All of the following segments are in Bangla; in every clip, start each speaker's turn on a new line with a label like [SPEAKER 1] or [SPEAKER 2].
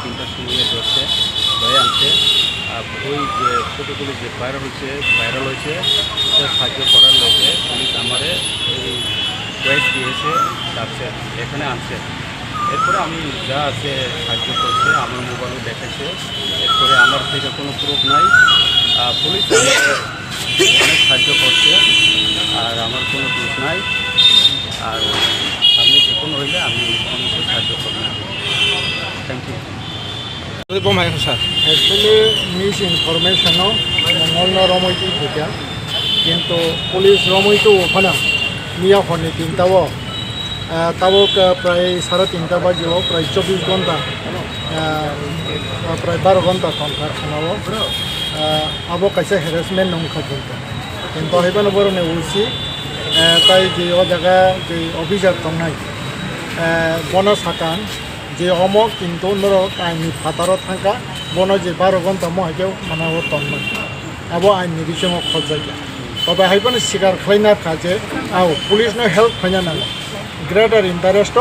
[SPEAKER 1] 3টার সময় ধরছে ধরে আনছে। ওই যে ফটোগুলি যে ভাইরাল হয়েছে এটা সাহায্য করার লোকে পুলিশ আমারে এই ওয়েট দিয়েছে, ডাকছে, এখানে আনছে। এরপরে আমি যা আছে সাহায্য করছে, আমার মোবাইলে দেখাচ্ছে। এরপরে আমার থেকে কোনো প্রুফ নাই, পুলিশ আমাকে অনেক সাহায্য করছে, আর আমার কোনো দোষ নাই। আর আমি যে কোনো হইলে আমি পুলিশের সাহায্য করবো। Thank you.
[SPEAKER 2] Actually, misinformation mongolno romoiti theka kintu police romoito okhana miya khoni tintao tabo pray 3:30 bajeo pray 24 ঘন্টা pray 12 ঘন্টা kontar khanao abo kaise harassment nongkha kintu haiban borone ulsi tai je o jaga je officer tongnai bono sakan যে অমক কিন্তু আইনি ফাতারও থাকা বন যে 12 ঘন্টা মহাকেও মানাবো তন্ময় আবো আইনি বিষয় খোঁজাই তবে হাইপানে স্বীকার খাইনা কাজে পুলিশ নো হেল্প খাইনা নাঙ্গো গ্রেটার ইন্টারেস্ট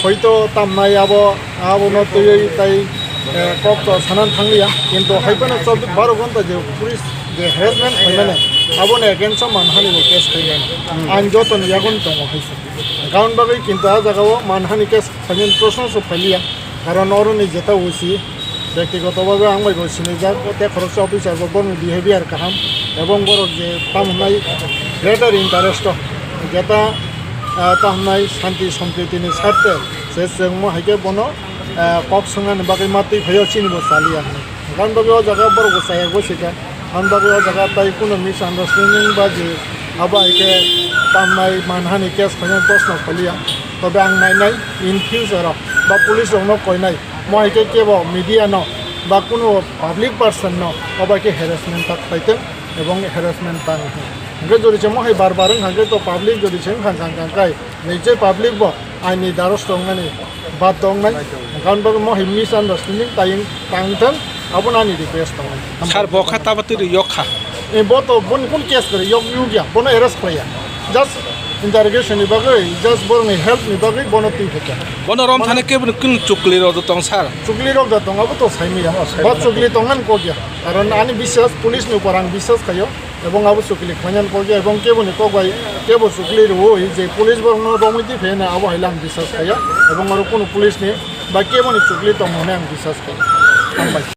[SPEAKER 2] হয়তো তামনাই আবো আবনো তুই তাই কক সানান থাকলিয়া কিন্তু হাইপানে 12 ঘন্টা যে পুলিশ যে হ্যারাসমেন্ট খাইনা আবনো এগেন্স্ট মানহানি কেস খাইনা আইন যতন ইয়াগুন দङ হইছে গাউন বাগৈ কিন্তু আ জায়গাও মানহানি কেস খাইন প্রশংসা ফালিয়া কারণ অরনি যেটা হইছি ব্যক্তিগতভাবে আমি বলছিনি যা তে খরচ অফিসার বর্ণ বিহেভিয়ার কাহাম এবং বড় যে তামনাই গ্রেটার ইন্টারেস্ট যেটা তামনাই শান্তি সম্প্রীতিনি স্বার্থে সে जों হাইকে বনো কক সঙ্গান বাকি মাতি ভয় চিনিব চালিয়া গাউন বাগৈ ও জায়গা বড় গোসাইয়া গোসিকা গাউন বাগৈ ও জায়গা তাই কোনো মিস আন্ডারস্ট্যান্ডিং বা যে আবা হাইকে তামনাই মানহানি কেস খাইন প্রশ্ন ফালিয়া তবে আং নাইনাই ইন ফিউচারাव বা পুলিশ রংनो কইনাই মহাইকে কেব মিডিয়া ন বা কোনো পাবলিক পার্সন ন অবাইকে হ্যারাসমেন্ট পাইতেন এবং হ্যারাসমেন্ট পানি হাঙ্গে জড়িছে মহাই বারবার হাঙ্গে তো পাবলিক জড়িছে হাঙ্গাই নিজে পাবলিক ব আইনি দ্বারস্থ হংনানি বাদ দংনাই কারণ বাবু মহাই মিস আন্ডারস্ট্যান্ডিং তাইং তাংথং আবনানি রিকোয়েস্ট দং
[SPEAKER 3] স্যার বখা তাবাতির ইয়খা
[SPEAKER 2] এ বত বন কোন কেস করে ইয়ক ইউগিয়া বন এরেস্ট করিয়া just interrogation ni bagay just borong help ni bagay bono ting theka
[SPEAKER 3] বন রম থানে কেবন কোন চুকলি রদ তং sir
[SPEAKER 2] chukli rok da tong abo to saimiya ba chukli tongan ko gya karon ani বিশ্বাস পুলিশ ni uparang বিশ্বাস kayo এবং abo chukli khanyan ko gya এবং keboni ko bai kebo chukli ro je police borno romiti phena abo hailang বিশ্বাস kaya এবং aro kono police ni ba keboni chukli tong mone ang বিশ্বাস kaya